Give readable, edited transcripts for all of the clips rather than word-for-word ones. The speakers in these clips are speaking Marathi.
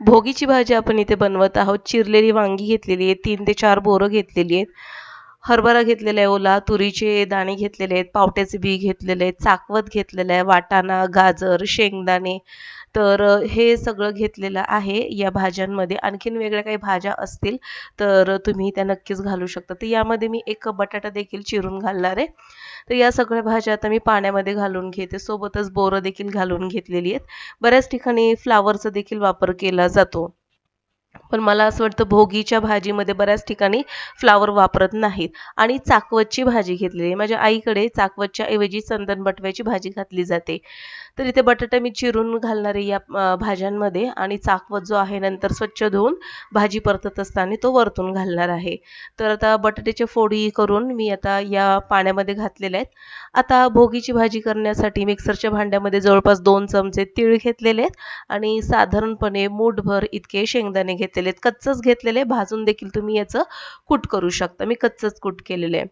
भोगीची भाजी आपण इथे बनवत आहोत. चिरलेली वांगी घेतलेली आहेत, 3 ते 4 बोरं घेतलेली आहेत. हरभरा घेतलेला आहे ओला, तुरीचे दाणे घेतलेले आहेत, पावट्याचे बी घेतलेले आहेत, चाकवत घेतलेलं आहे, वाटाणा, गाजर, शेंगदाणे. तर हे सगळं घेतलेलं आहे या भाज्यांमध्ये. आणखीन वेगळ्या काही भाज्या असतील तर तुम्ही त्या नक्कीच घालू शकता. तर यामध्ये मी एक बटाटा देखील चिरून घालणार आहे. तर या सगळ्या भाज्या आता मी पाण्यामध्ये घालून घेते. सोबतच बोरं देखील घालून घेतलेली आहेत. बऱ्याच ठिकाणी फ्लॉवरचा देखील वापर केला जातो. पण मला असं वाटतं भोगीच्या भाजीमध्ये बऱ्याच ठिकाणी फ्लॉवर वापरत नाहीत. आणि चाकवतची भाजी घेतलेली आहे. माझ्या आईकडे चाकवतच्या ऐवजी चंदन बटव्याची भाजी घातली जाते. तर इथे बटाटा मी चिरून घालणार आहे या भाज्यांमध्ये आणि चाकवत जो आहे नंतर स्वच्छ धुवून भाजी परतत असताना तो वरतून घालणार आहे. तर आता बटाट्याच्या फोडी करून मी आता या पाण्यामध्ये घातलेल्या आहेत. आता भोगीची भाजी करण्यासाठी मिक्सरच्या भांड्यामध्ये जवळपास 2 चमचे तीळ घेतलेले आहेत आणि साधारणपणे मूठभर इतके शेंगदाणे घेतलेले आहेत. कच्चच घेतलेले, भाजून देखील तुम्ही याचं कूट करू शकता. मी कच्चच कूट केलेलं आहे.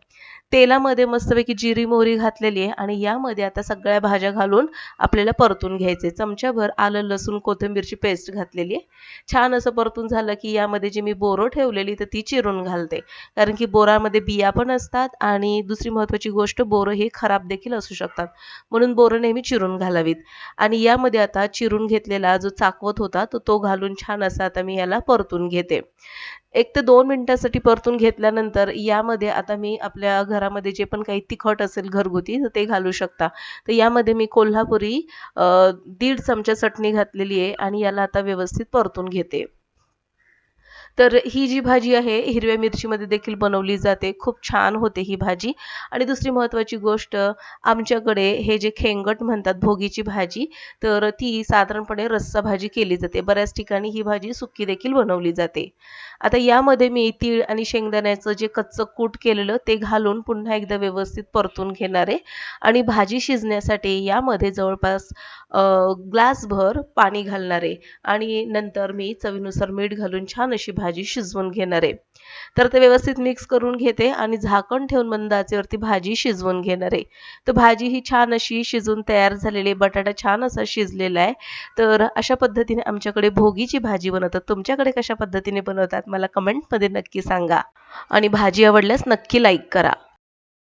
तेलामध्ये मस्तपैकी जिरी मोहरी घातलेली आहे आणि यामध्ये आता सगळ्या भाज्या घालून आपल्याला परतून घ्यायचे. चमच्याभर आलं लसूण कोथिंबीरची पेस्ट घातलेली आहे. छान असं परतून झालं की यामध्ये जी मी बोरं ठेवलेली तर ती चिरून घालते. कारण की बोरामध्ये बिया पण असतात आणि दुसरी महत्त्वाची गोष्ट बोरं हे खराब देखील असू शकतात. म्हणून बोरं नेहमी चिरून घालावीत. आणि यामध्ये आता चिरून घेतलेला जो चाकवत होता तो घालून छान असा आता मी याला परतून घेते. 1 ते 2 मिनिटासाठी परतून घेतल्यानंतर यामध्ये आता मी आपल्या घरामध्ये जे पण काही तिखट असेल घरगुती तर ते घालू शकता. तर यामध्ये मी कोल्हापुरी 1.5 चमचा चटणी घातलेली आहे आणि याला आता व्यवस्थित परतून घेते. तर ही जी भाजी आहे हिरव्या मिरचीमध्ये देखील बनवली जाते. खूप छान होते ही भाजी. आणि दुसरी महत्त्वाची गोष्ट, आमच्याकडे हे जे खेंगट म्हणतात भोगीची भाजी, तर ती साधारणपणे रस्सा भाजी केली जाते. बऱ्याच ठिकाणी ही भाजी सुक्की देखील बनवली जाते. आता यामध्ये मी तीळ आणि शेंगदाण्याचं जे कच्चं कूट केलेलं ते घालून पुन्हा एकदा व्यवस्थित परतून घेणार आहे. आणि भाजी शिजण्यासाठी यामध्ये जवळपास ग्लासभर पाणी घालणार आहे आणि नंतर मी चवीनुसार मीठ घालून छान अशी भाजी शिजवून घेणार आहे. तर ते व्यवस्थित मिक्स करून घेते आणि झाकण ठेवून मंद आचेवरती भाजी शिजवून घेणार आहे. तर भाजी ही छान अशी शिजून तयार झालेली आहे. बटाटा छान असा शिजलेला आहे. तर अशा पद्धतीने आमच्याकडे भोगीची भाजी बनवतात. तुमच्याकडे कशा पद्धतीने बनवतात मला कमेंटमध्ये नक्की सांगा. आणि भाजी आवडल्यास नक्की लाईक करा.